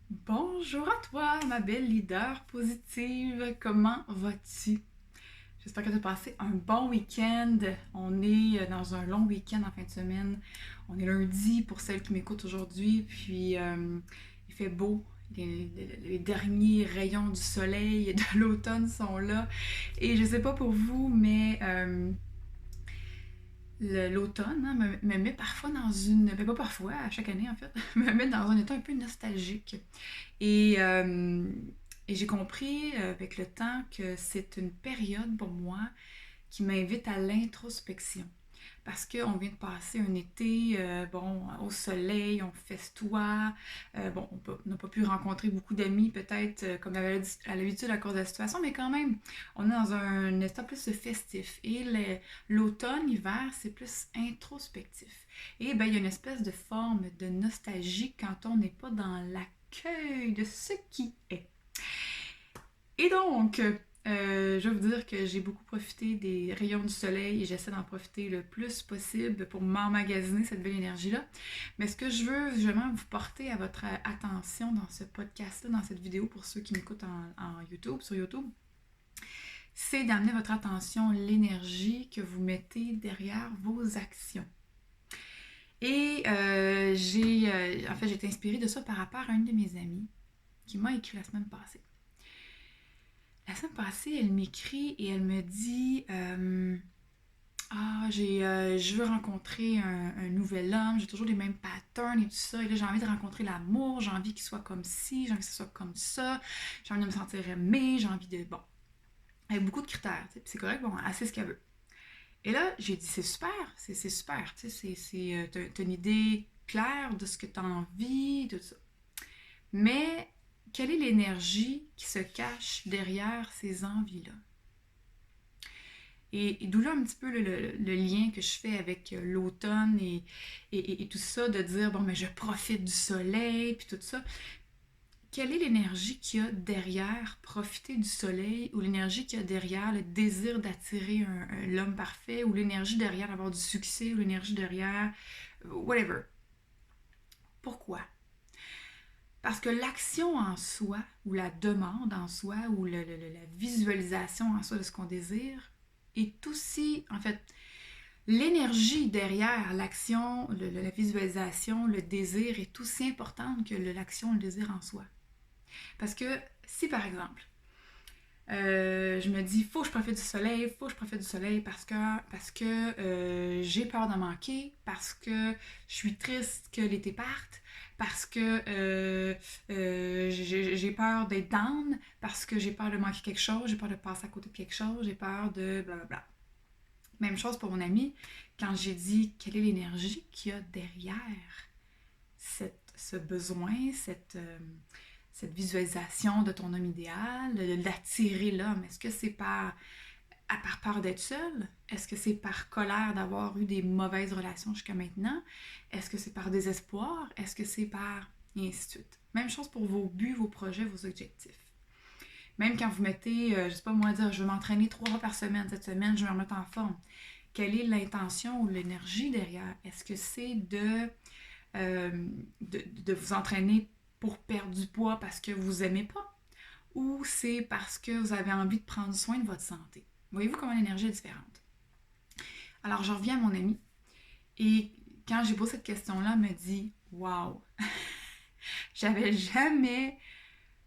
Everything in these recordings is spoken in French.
Bonjour à toi, ma belle leader positive. Comment vas-tu? J'espère que tu as passé un bon week-end. On est dans un long week-end en fin de semaine. On est lundi pour celles qui m'écoutent aujourd'hui. Puis il fait beau. Les derniers rayons du soleil de l'automne sont là. Et je sais pas pour vous, mais l'automne me met parfois dans une... Ben pas parfois, à chaque année en fait, me met dans un état un peu nostalgique. Et, euh, et j'ai compris avec le temps que c'est une période pour moi qui m'invite à l'introspection. Parce qu'on vient de passer un été, au soleil, on festoie. On n'a pas pu rencontrer beaucoup d'amis, peut-être, comme à l'habitude à cause de la situation, mais quand même, on est dans un état plus festif. Et l'automne, l'hiver, c'est plus introspectif. Et ben, il y a une espèce de forme de nostalgie quand on n'est pas dans l'accueil de ce qui est. Et donc, je vais vous dire que j'ai beaucoup profité des rayons du soleil et j'essaie d'en profiter le plus possible pour m'emmagasiner cette belle énergie-là. Mais ce que je veux vraiment vous porter à votre attention dans ce podcast-là, dans cette vidéo, pour ceux qui m'écoutent en YouTube, sur YouTube, c'est d'amener votre attention l'énergie que vous mettez derrière vos actions. Et en fait, j'ai été inspirée de ça par rapport à une de mes amies qui m'a écrit la semaine passée. La semaine passée, elle m'écrit et elle me dit je veux rencontrer un nouvel homme, j'ai toujours les mêmes patterns et tout ça. Et là, j'ai envie de rencontrer l'amour, j'ai envie qu'il soit comme ci, j'ai envie que ce soit comme ça, j'ai envie de me sentir aimée, j'ai envie de. Bon, avec beaucoup de critères, tu sais, puis c'est correct, bon, elle sait ce qu'elle veut. Et là, j'ai dit c'est super, c'est super, tu sais, t'as une idée claire de ce que t'as envie, de tout ça. Mais quelle est l'énergie qui se cache derrière ces envies-là? Et d'où là un petit peu le lien que je fais avec l'automne et tout ça, de dire, bon, mais je profite du soleil, puis tout ça. Quelle est l'énergie qu'il y a derrière profiter du soleil, ou l'énergie qu'il y a derrière le désir d'attirer l'homme parfait, ou l'énergie derrière d'avoir du succès, ou l'énergie derrière whatever. Pourquoi? Parce que l'action en soi, ou la demande en soi, ou la visualisation en soi de ce qu'on désire, est aussi, en fait, l'énergie derrière l'action, la visualisation, le désir est aussi importante que l'action, le désir en soi. Parce que si par exemple, je me dis, faut que je profite du soleil, faut que je profite du soleil parce que j'ai peur d'en manquer, parce que je suis triste que l'été parte, parce que j'ai peur d'être down, parce que j'ai peur de manquer quelque chose, j'ai peur de passer à côté de quelque chose, j'ai peur de blablabla. Même chose pour mon ami, quand j'ai dit quelle est l'énergie qu'il y a derrière ce besoin, cette visualisation de ton homme idéal, d'attirer l'homme. Est-ce que c'est par peur d'être seul? Est-ce que c'est par colère d'avoir eu des mauvaises relations jusqu'à maintenant? Est-ce que c'est par désespoir? Est-ce que c'est par... Et ainsi de suite. Même chose pour vos buts, vos projets, vos objectifs. Même quand vous mettez, je sais pas moi, dire je veux m'entraîner 3 fois par semaine, cette semaine je vais me remettre en forme. Quelle est l'intention ou l'énergie derrière? Est-ce que c'est de vous entraîner pour perdre du poids parce que vous aimez pas? Ou c'est parce que vous avez envie de prendre soin de votre santé? Voyez-vous comment l'énergie est différente? Alors je reviens à mon ami et quand j'ai posé cette question-là, elle me dit waouh, j'avais jamais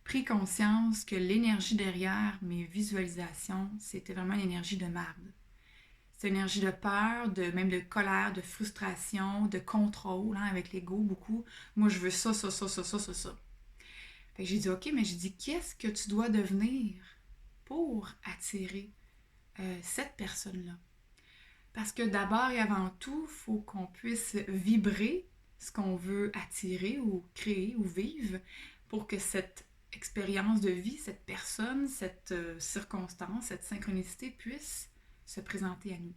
pris conscience que l'énergie derrière mes visualisations, c'était vraiment une énergie de marde. C'est une énergie de peur, même de colère, de frustration, de contrôle, hein, avec l'ego beaucoup. Moi, je veux ça, ça, ça, ça, ça, ça, ça. Fait que j'ai dit, OK, mais j'ai dit, qu'est-ce que tu dois devenir pour attirer cette personne-là? Parce que d'abord et avant tout, il faut qu'on puisse vibrer ce qu'on veut attirer ou créer ou vivre pour que cette expérience de vie, cette personne, cette circonstance, cette synchronicité puisse se présenter à nous.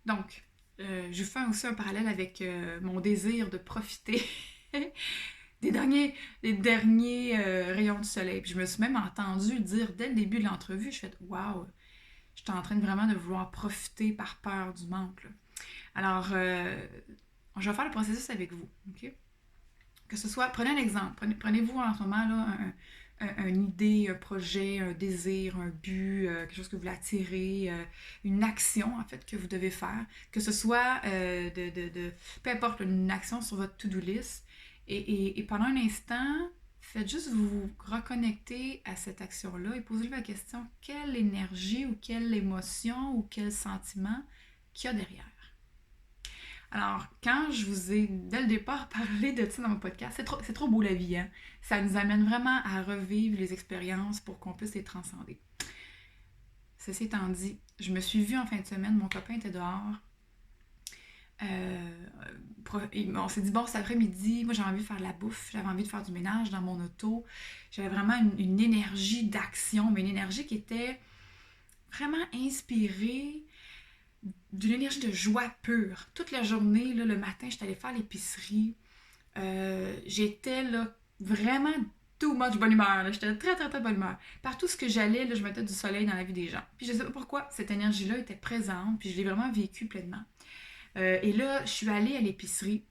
Donc, je fais aussi un parallèle avec mon désir de profiter des derniers rayons du soleil. Puis je me suis même entendue dire dès le début de l'entrevue, je fais waouh, je suis en train vraiment de vouloir profiter par peur du manque. Là. Alors, je vais faire le processus avec vous. OK? Que ce soit, prenez un exemple, prenez-vous en ce moment là, une idée, un projet, un désir, un but, quelque chose que vous voulez attirer, une action en fait que vous devez faire, que ce soit peu importe, une action sur votre to-do list, et pendant un instant, faites juste vous reconnecter à cette action-là et posez-vous la question, quelle énergie ou quelle émotion ou quel sentiment qu'il y a derrière. Alors, quand je vous ai, dès le départ, parlé de ça dans mon podcast, c'est trop beau la vie, hein? Ça nous amène vraiment à revivre les expériences pour qu'on puisse les transcender. Ceci étant dit, je me suis vue en fin de semaine, mon copain était dehors. On s'est dit, bon, cet après-midi, moi j'avais envie de faire de la bouffe, j'avais envie de faire du ménage dans mon auto. J'avais vraiment une énergie d'action, mais une énergie qui était vraiment inspirée d'une énergie de joie pure. Toute la journée, là, le matin, j'étais allée faire l'épicerie. J'étais là vraiment too much bonne humeur. Là. J'étais très, très, très bonne humeur. Partout ce que j'allais, là, je mettais du soleil dans la vie des gens. Puis je sais pas pourquoi cette énergie-là était présente, puis je l'ai vraiment vécue pleinement. Et là, je suis allée à l'épicerie.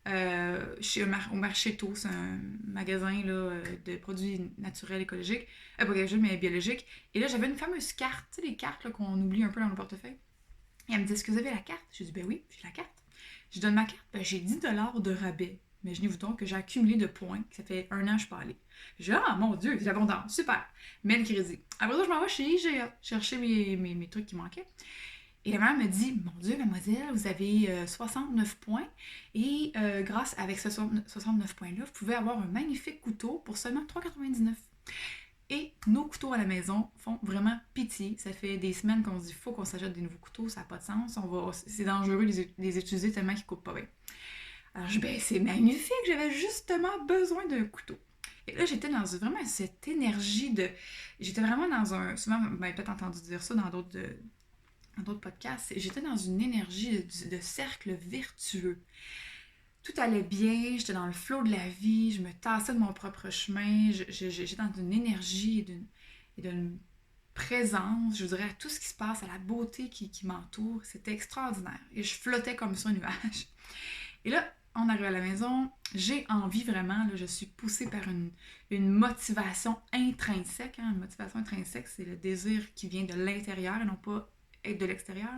Au Marchetto, c'est un magasin là, de produits naturels écologiques, pas écologiques, mais biologiques. Et là, j'avais une fameuse carte, tu sais, les cartes là, qu'on oublie un peu dans le portefeuille. Et elle me dit, est-ce que vous avez la carte? J'ai dit, ben oui, j'ai la carte. Je donne ma carte, ben j'ai 10$ de rabais. Imaginez-vous donc que j'ai accumulé de points, que ça fait 1 an que je suis pas allée. J'ai dit, ah mon Dieu, c'est l'abondance, super. Mets le crédit. Après ça, je m'en vais chez IGA chercher mes trucs qui manquaient. Et la mère me dit, mon Dieu, mademoiselle, vous avez 69 points et grâce avec ce 69 points-là, vous pouvez avoir un magnifique couteau pour seulement 3,99. Et nos couteaux à la maison font vraiment pitié. Ça fait des semaines qu'on se dit, faut qu'on s'achète des nouveaux couteaux, ça n'a pas de sens. C'est dangereux de les utiliser tellement qu'ils ne coupent pas bien. Alors, je dis, ben, c'est magnifique, j'avais justement besoin d'un couteau. Et là, j'étais dans vraiment cette énergie de. J'étais vraiment dans un. Souvent, vous m'avez peut-être entendu dire ça dans d'autres podcasts. J'étais dans une énergie de cercle vertueux. Tout allait bien, j'étais dans le flot de la vie, je me tassais de mon propre chemin, j'étais dans une énergie et d'une présence, je dirais, à tout ce qui se passe, à la beauté qui m'entoure. C'était extraordinaire. Et je flottais comme sur un nuage. Et là, on arrive à la maison, j'ai envie vraiment, là, je suis poussée par une motivation intrinsèque. Hein. Une motivation intrinsèque, c'est le désir qui vient de l'intérieur et non pas être de l'extérieur.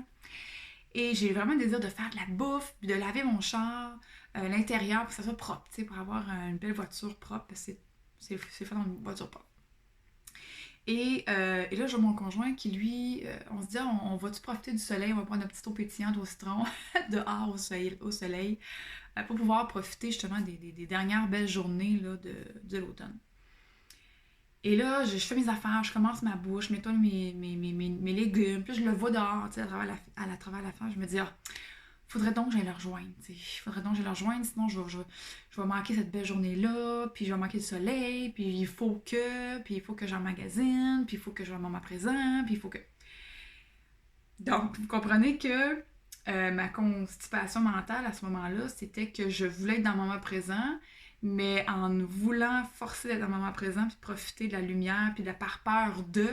Et j'ai vraiment le désir de faire de la bouffe, de laver mon char, l'intérieur pour que ça soit propre, pour avoir une belle voiture propre, parce que c'est fait dans une voiture propre. Et là, j'ai mon conjoint qui, lui, on se dit, on va-tu profiter du soleil, on va prendre une petite eau pétillante au citron dehors au soleil pour pouvoir profiter justement des dernières belles journées là, de l'automne. Et là, je fais mes affaires, je commence ma bouche, je nettoie mes légumes, puis je le vois dehors, à travers la fenêtre, je me dis, ah, faudrait donc que j'aille le rejoindre, faudrait donc que j'aille le rejoindre, sinon je vais manquer cette belle journée-là, puis je vais manquer le soleil, puis il faut que j'emmagasine, puis il faut que je remonte ma présent, puis il faut que... Donc, vous comprenez que ma constipation mentale à ce moment-là, c'était que je voulais être dans le moment présent, mais en voulant forcer d'être dans le moment présent, puis profiter de la lumière, puis de la par peur de...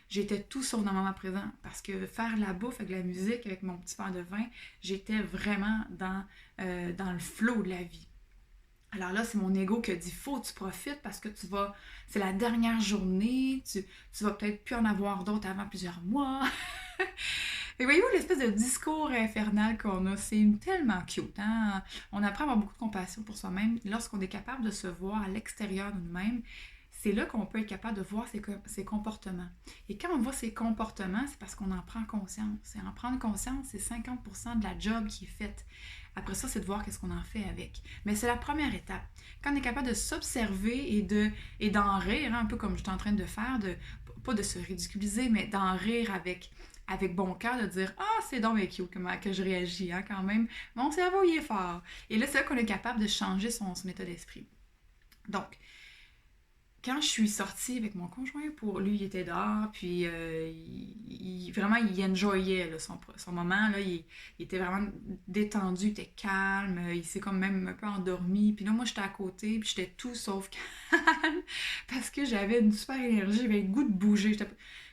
J'étais tout sauf dans le moment présent parce que faire la bouffe avec la musique, avec mon petit verre de vin, j'étais vraiment dans le flow de la vie. Alors là, c'est mon ego qui a dit, faut que tu profites parce que c'est la dernière journée, tu vas peut-être plus en avoir d'autres avant plusieurs mois. Et voyez-vous l'espèce de discours infernal qu'on a, c'est tellement cute. Hein? On apprend à avoir beaucoup de compassion pour soi-même lorsqu'on est capable de se voir à l'extérieur de nous-mêmes. C'est là qu'on peut être capable de voir ses comportements. Et quand on voit ses comportements, c'est parce qu'on en prend conscience. Et en prendre conscience, c'est 50% de la job qui est faite. Après ça, c'est de voir qu'est-ce qu'on en fait avec. Mais c'est la première étape. Quand on est capable de s'observer et d'en rire, hein, un peu comme je suis en train de faire, pas de se ridiculiser, mais d'en rire avec bon cœur, de dire « Ah, c'est donc cute comment que je réagis hein, quand même. Mon cerveau, il est fort. » Et là, c'est là qu'on est capable de changer son état d'esprit. Donc, quand je suis sortie avec mon conjoint, lui, il était dehors, puis vraiment, il enjoyait là, son moment. Là, il était vraiment détendu, il était calme, il s'est comme même un peu endormi. Puis là, moi, j'étais à côté, puis j'étais tout sauf calme, parce que j'avais une super énergie, j'avais le goût de bouger.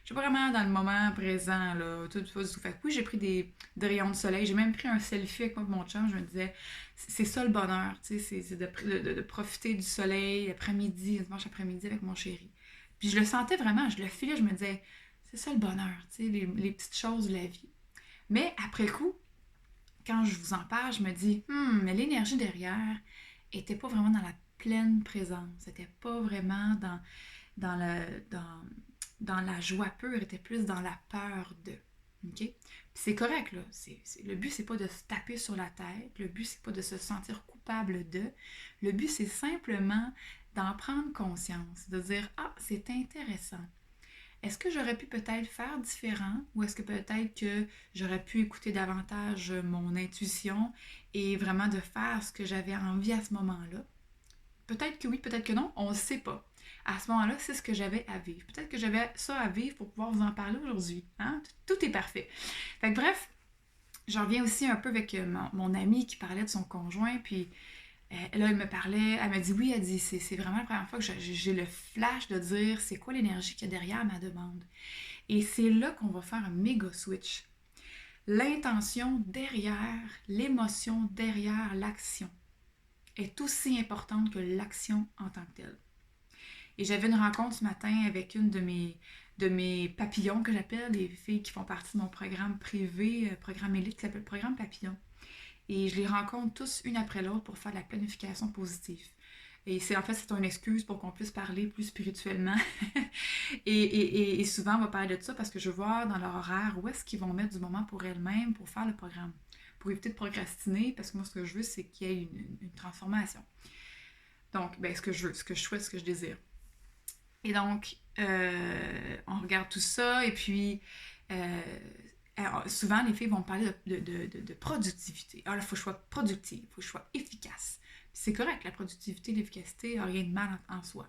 suis pas vraiment dans le moment présent, là, tout, pas du tout. Fait que oui, j'ai pris des rayons de soleil, j'ai même pris un selfie avec moi et mon chum, je me disais, c'est ça le bonheur, tu sais, c'est de profiter du soleil l'après-midi, dimanche après-midi avec mon chéri. Puis je le sentais vraiment, je le filais, je me disais, c'est ça le bonheur, tu sais, les petites choses de la vie. Mais après coup, quand je vous en parle, je me dis, mais l'énergie derrière était pas vraiment dans la pleine présence, c'était pas vraiment dans, le, dans la joie pure, était plus dans la peur de. OK? Puis c'est correct, là. Le but, c'est pas de se taper sur la tête. Le but, c'est pas de se sentir coupable de. Le but, c'est simplement d'en prendre conscience, de dire, ah, c'est intéressant. Est-ce que j'aurais pu peut-être faire différent ou est-ce que peut-être que j'aurais pu écouter davantage mon intuition et vraiment de faire ce que j'avais envie à ce moment-là? Peut-être que oui, peut-être que non, on ne sait pas. À ce moment-là, c'est ce que j'avais à vivre. Peut-être que j'avais ça à vivre pour pouvoir vous en parler aujourd'hui. Hein? Tout est parfait. Fait que bref, j'en reviens aussi un peu avec mon amie qui parlait de son conjoint, puis là, elle me parlait, elle m'a dit oui, elle dit c'est vraiment la première fois que j'ai le flash de dire c'est quoi l'énergie qu'il y a derrière ma demande. Et c'est là qu'on va faire un méga switch. L'intention derrière, l'émotion derrière l'action est aussi importante que l'action en tant que telle. Et j'avais une rencontre ce matin avec une de mes papillons que j'appelle, des filles qui font partie de mon programme privé, programme élite qui s'appelle Programme Papillon. Et je les rencontre tous une après l'autre pour faire de la planification positive. Et c'est une excuse pour qu'on puisse parler plus spirituellement. et souvent, on va parler de ça parce que je veux voir dans leur horaire où est-ce qu'ils vont mettre du moment pour elles-mêmes pour faire le programme. Pour éviter de procrastiner, parce que moi, ce que je veux, c'est qu'il y ait une transformation. Donc, ce que je veux, ce que je souhaite, ce que je désire. Et donc, on regarde tout ça, et puis, souvent, les filles vont me parler de productivité. Alors, il faut que je sois productive, il faut que je sois efficace. Puis c'est correct, la productivité, l'efficacité, n'a rien de mal en soi.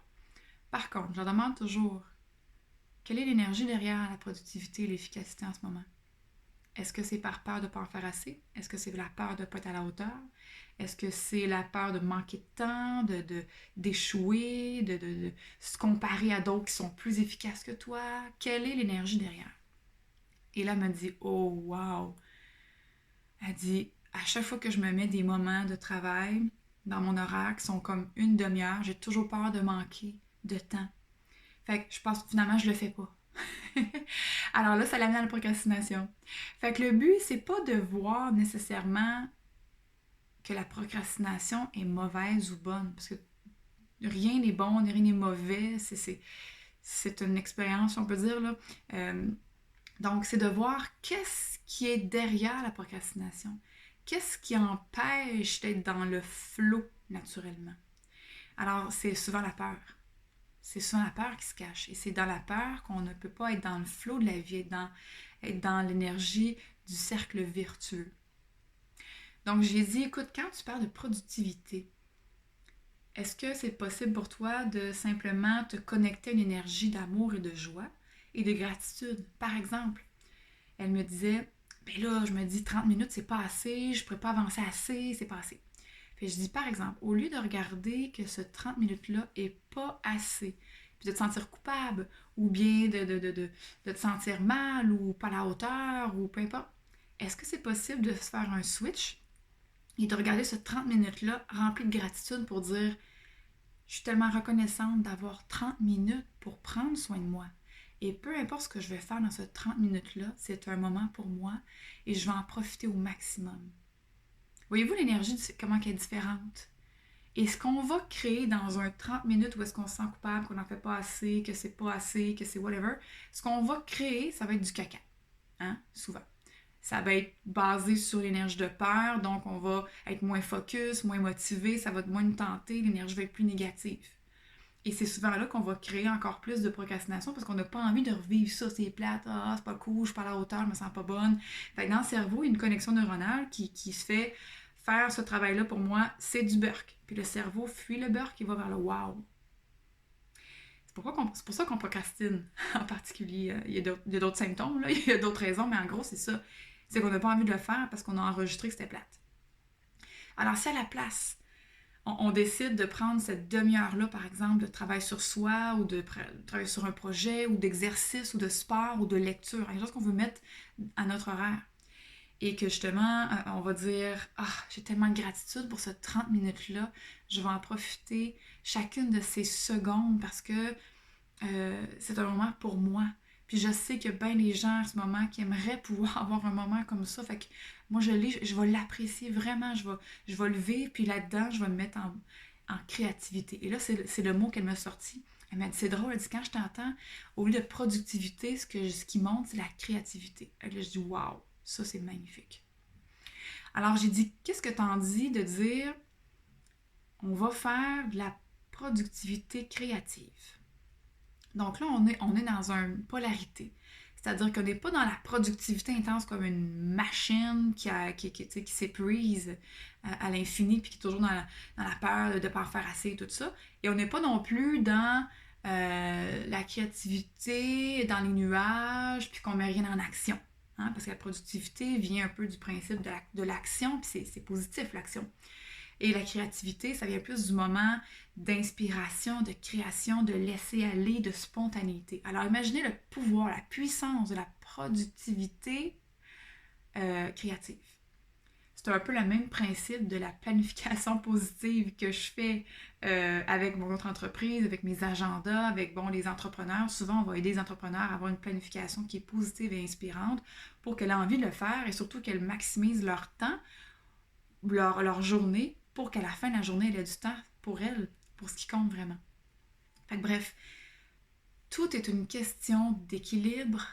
Par contre, je leur demande toujours, quelle est l'énergie derrière la productivité et l'efficacité en ce moment? Est-ce que c'est par peur de ne pas en faire assez? Est-ce que c'est la peur de ne pas être à la hauteur? Est-ce que c'est la peur de manquer de temps, d'échouer, de se comparer à d'autres qui sont plus efficaces que toi? Quelle est l'énergie derrière? Et là, elle me dit, oh wow! Elle dit, à chaque fois que je me mets des moments de travail dans mon horaire qui sont comme une demi-heure, j'ai toujours peur de manquer de temps. Fait que je pense que finalement, je le fais pas. Alors là, ça l'amène à la procrastination. Fait que le but, c'est pas de voir nécessairement que la procrastination est mauvaise ou bonne, parce que rien n'est bon, rien n'est mauvais, c'est une expérience, on peut dire, là. Donc, c'est de voir qu'est-ce qui est derrière la procrastination. Qu'est-ce qui empêche d'être dans le flot naturellement? Alors, c'est souvent la peur. C'est souvent la peur qui se cache. Et c'est dans la peur qu'on ne peut pas être dans le flot de la vie, être dans l'énergie du cercle vertueux. Donc, j'ai dit, écoute, quand tu parles de productivité, est-ce que c'est possible pour toi de simplement te connecter à une énergie d'amour et de joie et de gratitude? Par exemple, elle me disait, ben là, je me dis 30 minutes, c'est pas assez, je pourrais pas avancer assez, c'est pas assez. Puis je dis, par exemple, au lieu de regarder que ce 30 minutes-là est pas assez, puis de te sentir coupable, ou bien de te sentir mal, ou pas à la hauteur, ou peu importe, est-ce que c'est possible de se faire un switch et de regarder ce 30 minutes-là rempli de gratitude pour dire, je suis tellement reconnaissante d'avoir 30 minutes pour prendre soin de moi. Et peu importe ce que je vais faire dans ce 30 minutes-là, c'est un moment pour moi et je vais en profiter au maximum. Voyez-vous l'énergie, comment elle est différente? Et ce qu'on va créer dans un 30 minutes où est-ce qu'on se sent coupable, qu'on n'en fait pas assez, que c'est pas assez, que c'est whatever, ce qu'on va créer, ça va être du caca. Hein? Souvent. Ça va être basé sur l'énergie de peur, donc on va être moins focus, moins motivé, ça va être moins nous tenter, l'énergie va être plus négative. Et c'est souvent là qu'on va créer encore plus de procrastination parce qu'on n'a pas envie de revivre ça, c'est plate, ah, c'est pas cool, je suis pas à la hauteur, je me sens pas bonne. Fait que dans le cerveau, il y a une connexion neuronale qui se fait faire ce travail-là pour moi, c'est du burk. Puis le cerveau fuit le burk et va vers le wow. C'est pour ça qu'on procrastine en particulier. Il y a d'autres symptômes, là, il y a d'autres raisons, mais en gros, c'est ça. C'est qu'on n'a pas envie de le faire parce qu'on a enregistré que c'était plate. Alors, si à la place, on décide de prendre cette demi-heure-là, par exemple, de travail sur soi ou de travail sur un projet ou d'exercice ou de sport ou de lecture, quelque chose qu'on veut mettre à notre horaire. Et que justement, on va dire « Ah, j'ai tellement de gratitude pour ce 30 minutes-là, je vais en profiter chacune de ces secondes parce que c'est un moment pour moi. » Puis je sais qu'il y a bien des gens en ce moment qui aimeraient pouvoir avoir un moment comme ça. Fait que moi, je vais l'apprécier vraiment. Je vais le vivre. Puis là-dedans, je vais me mettre en créativité. Et là, c'est le mot qu'elle m'a sorti. Elle m'a dit, c'est drôle, elle dit, quand je t'entends, au lieu de productivité, ce qui monte, c'est la créativité. Et là, je dis, waouh, ça, c'est magnifique. Alors, j'ai dit, qu'est-ce que t'en dis de dire, on va faire de la productivité créative? Donc là, on est dans une polarité. C'est-à-dire qu'on n'est pas dans la productivité intense comme une machine qui s'épuise à l'infini puis qui est toujours dans la peur de ne pas en faire assez et tout ça. Et on n'est pas non plus dans la créativité, dans les nuages, puis qu'on ne met rien en action. Hein? Parce que la productivité vient un peu du principe de l'action, puis c'est positif l'action. Et la créativité, ça vient plus du moment d'inspiration, de création, de laisser aller, de spontanéité. Alors imaginez le pouvoir, la puissance de la productivité créative. C'est un peu le même principe de la planification positive que je fais avec mon autre entreprise, avec mes agendas, avec les entrepreneurs. Souvent, on va aider les entrepreneurs à avoir une planification qui est positive et inspirante pour qu'elle ait envie de le faire et surtout qu'elle maximise leur temps, leur journée, pour qu'à la fin de la journée, elle ait du temps pour elle, pour ce qui compte vraiment. Fait que bref, tout est une question d'équilibre,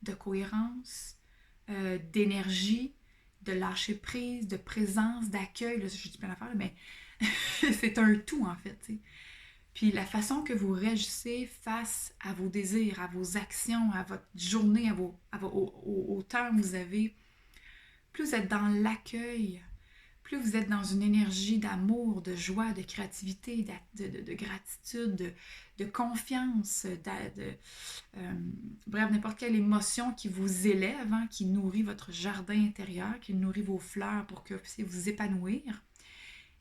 de cohérence, d'énergie, de lâcher prise, de présence, d'accueil. Là, je dis plein d'affaires, mais c'est un tout en fait. T'sais. Puis la façon que vous réagissez face à vos désirs, à vos actions, à votre journée, au temps que vous avez, plus vous êtes dans l'accueil, plus vous êtes dans une énergie d'amour, de joie, de créativité, de gratitude, de confiance, bref, n'importe quelle émotion qui vous élève, hein, qui nourrit votre jardin intérieur, qui nourrit vos fleurs pour que vous puissiez vous épanouir,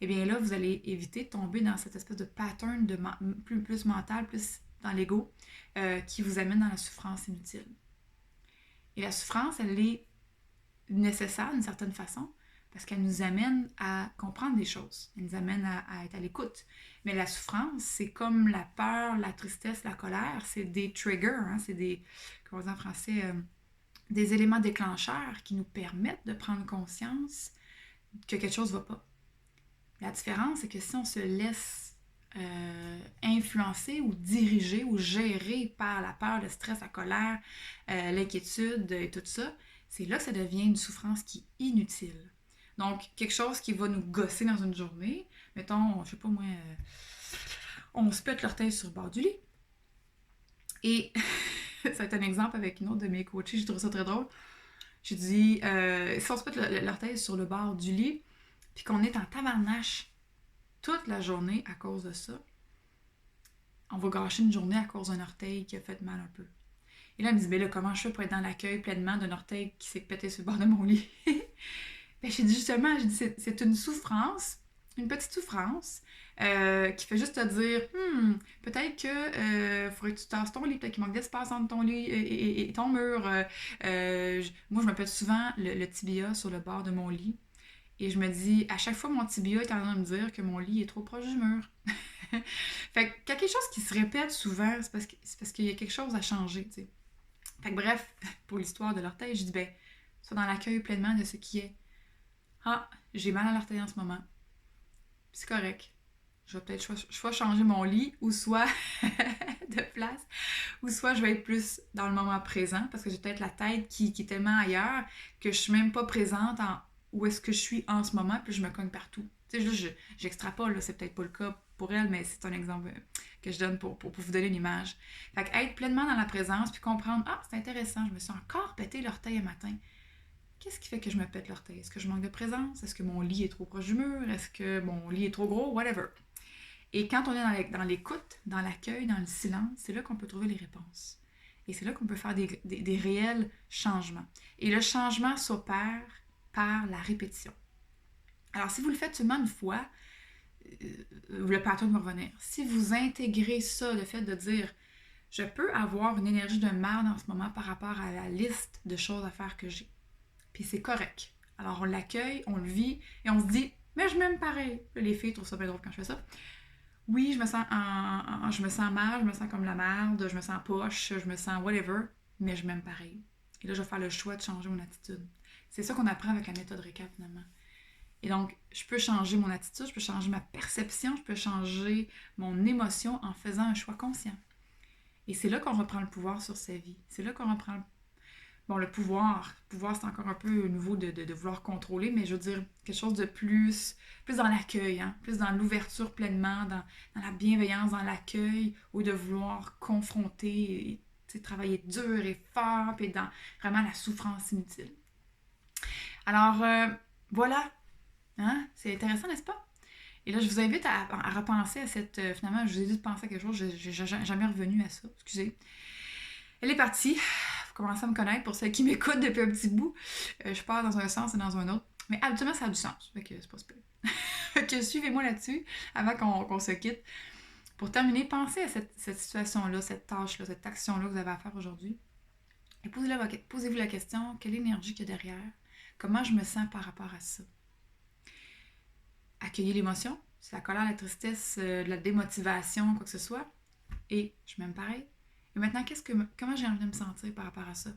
et bien là, vous allez éviter de tomber dans cette espèce de pattern plus mental, plus dans l'ego, qui vous amène dans la souffrance inutile. Et la souffrance, elle est nécessaire d'une certaine façon, parce qu'elle nous amène à comprendre des choses. Elle nous amène à être à l'écoute. Mais la souffrance, c'est comme la peur, la tristesse, la colère, c'est des triggers, hein, c'est des, comment on dit en français, des éléments déclencheurs qui nous permettent de prendre conscience que quelque chose ne va pas. La différence, c'est que si on se laisse influencer ou diriger ou gérer par la peur, le stress, la colère, l'inquiétude et tout ça, c'est là que ça devient une souffrance qui est inutile. Donc, quelque chose qui va nous gosser dans une journée, mettons, je sais pas moi, on se pète l'orteil sur le bord du lit. Et ça va être un exemple avec une autre de mes coachées, j'ai trouvé ça très drôle. J'ai dit, si on se pète l'orteil sur le bord du lit, puis qu'on est en tabarnache toute la journée à cause de ça, on va gâcher une journée à cause d'un orteil qui a fait mal un peu. Et là, elle me dit, ben là, comment je fais pour être dans l'accueil pleinement d'un orteil qui s'est pété sur le bord de mon lit? Ben, j'ai dit justement, c'est une souffrance, une petite souffrance, qui fait juste te dire, peut-être que faudrait que tu tasses ton lit, peut-être qu'il manque d'espace entre ton lit et ton mur. Moi, je me pète souvent le tibia sur le bord de mon lit. Et je me dis, à chaque fois, mon tibia est en train de me dire que mon lit est trop proche du mur. Fait que quelque chose qui se répète souvent, c'est parce qu'il y a quelque chose à changer, tu sais. Fait que bref, pour l'histoire de l'orteil, je dis, ben, sois dans l'accueil pleinement de ce qui est. Ah, j'ai mal à l'orteil en ce moment. C'est correct. Je vais peut-être soit changer mon lit ou soit de place, ou soit je vais être plus dans le moment présent parce que j'ai peut-être la tête qui est tellement ailleurs que je suis même pas présente en où est-ce que je suis en ce moment puis je me cogne partout. Tu sais, j'extrapole, là, c'est peut-être pas le cas pour elle, mais c'est un exemple que je donne pour vous donner une image. Fait que être pleinement dans la présence puis comprendre, ah, c'est intéressant, je me suis encore pété l'orteil un matin. Qu'est-ce qui fait que je me pète l'orteil? Est-ce que je manque de présence? Est-ce que mon lit est trop proche du mur? Est-ce que mon lit est trop gros? Whatever. Et quand on est dans l'écoute, dans l'accueil, dans le silence, c'est là qu'on peut trouver les réponses. Et c'est là qu'on peut faire des réels changements. Et le changement s'opère par la répétition. Alors, si vous le faites seulement une fois, le pattern va revenir. Si vous intégrez ça, le fait de dire je peux avoir une énergie de merde en ce moment par rapport à la liste de choses à faire que j'ai. Puis c'est correct. Alors on l'accueille, on le vit et on se dit mais je m'aime pareil. Les filles trouvent ça bien drôle quand je fais ça. Oui, je me sens mal, je me sens comme la merde, je me sens poche, je me sens whatever, mais je m'aime pareil. Et là, je vais faire le choix de changer mon attitude. C'est ça qu'on apprend avec la méthode RECAP finalement. Et donc, je peux changer mon attitude, je peux changer ma perception, je peux changer mon émotion en faisant un choix conscient. Et c'est là qu'on reprend le pouvoir sur sa vie. C'est là qu'on reprend le pouvoir. Le pouvoir, c'est encore un peu nouveau de vouloir contrôler, mais je veux dire quelque chose de plus dans l'accueil, hein? Plus dans l'ouverture pleinement, dans la bienveillance, dans l'accueil, ou de vouloir confronter, et, travailler dur et fort, puis dans vraiment la souffrance inutile. Alors, voilà. Hein? C'est intéressant, n'est-ce pas? Et là, je vous invite à repenser à cette... finalement, je vous ai dit de penser à quelque chose, je n'ai jamais revenu à ça, excusez. Elle est partie. Vous commencez à me connaître pour celles qui m'écoutent depuis un petit bout. Je pars dans un sens et dans un autre. Mais habituellement, ça a du sens. Fait que c'est pas super. Fait que suivez-moi là-dessus avant qu'on se quitte. Pour terminer, pensez à cette situation-là, cette tâche-là, cette action-là que vous avez à faire aujourd'hui. Et posez-vous la question, quelle énergie qu'il y a derrière? Comment je me sens par rapport à ça? Accueillez l'émotion, c'est la colère, la tristesse, la démotivation, quoi que ce soit. Et je m'aime pareil. Et maintenant, comment j'ai envie de me sentir par rapport à ça?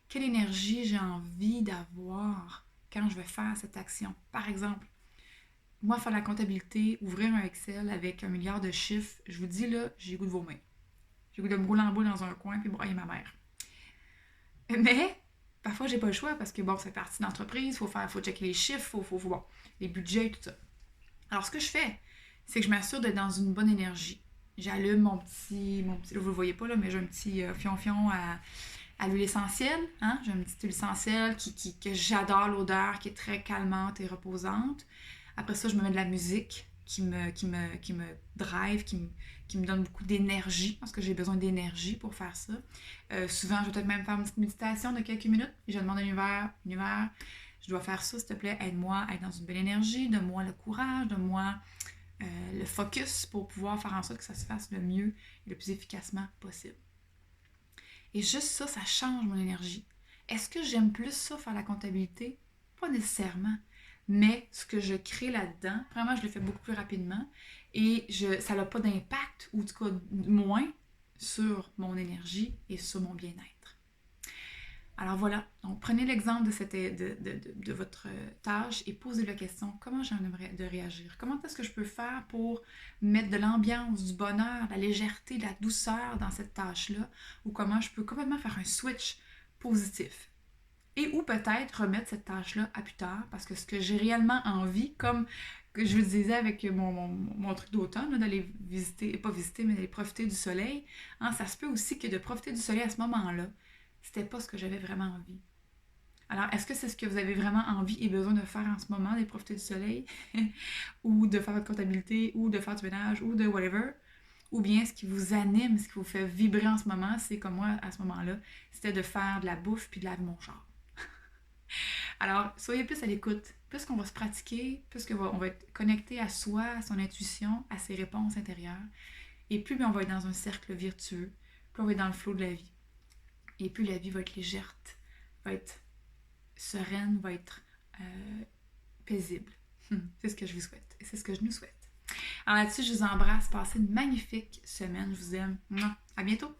Quelle énergie j'ai envie d'avoir quand je vais faire cette action? Par exemple, moi, faire la comptabilité, ouvrir un Excel avec 1 milliard de chiffres, je vous dis là, j'ai le goût de vomir. J'ai le goût de me rouler en boule dans un coin puis broyer ma mère. Mais parfois, j'ai pas le choix parce que bon, c'est partie d'entreprise, faut checker les chiffres, bon, les budgets, tout ça. Alors, ce que je fais, c'est que je m'assure d'être dans une bonne énergie. J'allume mon petit, là, vous le voyez pas là, mais j'ai un petit fion-fion à l'huile essentielle. Hein? J'ai une petite huile essentielle que j'adore l'odeur, qui est très calmante et reposante. Après ça, je me mets de la musique qui me drive, qui me donne beaucoup d'énergie, parce que j'ai besoin d'énergie pour faire ça. Souvent, je vais peut-être même faire une petite méditation de quelques minutes, et je demande à l'univers, je dois faire ça, s'il te plaît, aide-moi à être dans une belle énergie, donne-moi le courage, donne-moi le focus pour pouvoir faire en sorte que ça se fasse le mieux et le plus efficacement possible. Et juste ça, ça change mon énergie. Est-ce que j'aime plus ça, faire la comptabilité? Pas nécessairement. Mais ce que je crée là-dedans, vraiment, je le fais beaucoup plus rapidement et ça n'a pas d'impact, ou en tout cas moins, sur mon énergie et sur mon bien-être. Alors voilà, donc prenez l'exemple de votre tâche et posez la question, comment j'aimerais de réagir? Comment est-ce que je peux faire pour mettre de l'ambiance, du bonheur, de la légèreté, de la douceur dans cette tâche-là? Ou comment je peux complètement faire un switch positif? Et ou peut-être remettre cette tâche-là à plus tard, parce que ce que j'ai réellement envie, comme que je vous disais avec mon truc d'automne, d'aller visiter, pas visiter, mais d'aller profiter du soleil, hein, ça se peut aussi que de profiter du soleil à ce moment-là, c'était pas ce que j'avais vraiment envie. Alors, est-ce que c'est ce que vous avez vraiment envie et besoin de faire en ce moment, d'aller profiter du soleil, ou de faire votre comptabilité, ou de faire du ménage, ou de whatever? Ou bien ce qui vous anime, ce qui vous fait vibrer en ce moment, c'est comme moi, à ce moment-là, c'était de faire de la bouffe puis de laver mon char. Alors, soyez plus à l'écoute. Plus qu'on va se pratiquer, plus qu'on va être connecté à soi, à son intuition, à ses réponses intérieures. Et plus on va être dans un cercle vertueux, plus on va être dans le flot de la vie. Et plus la vie va être légère, va être sereine, va être paisible. C'est ce que je vous souhaite. Et c'est ce que je nous souhaite. Alors là-dessus, je vous embrasse. Passez une magnifique semaine. Je vous aime. À bientôt!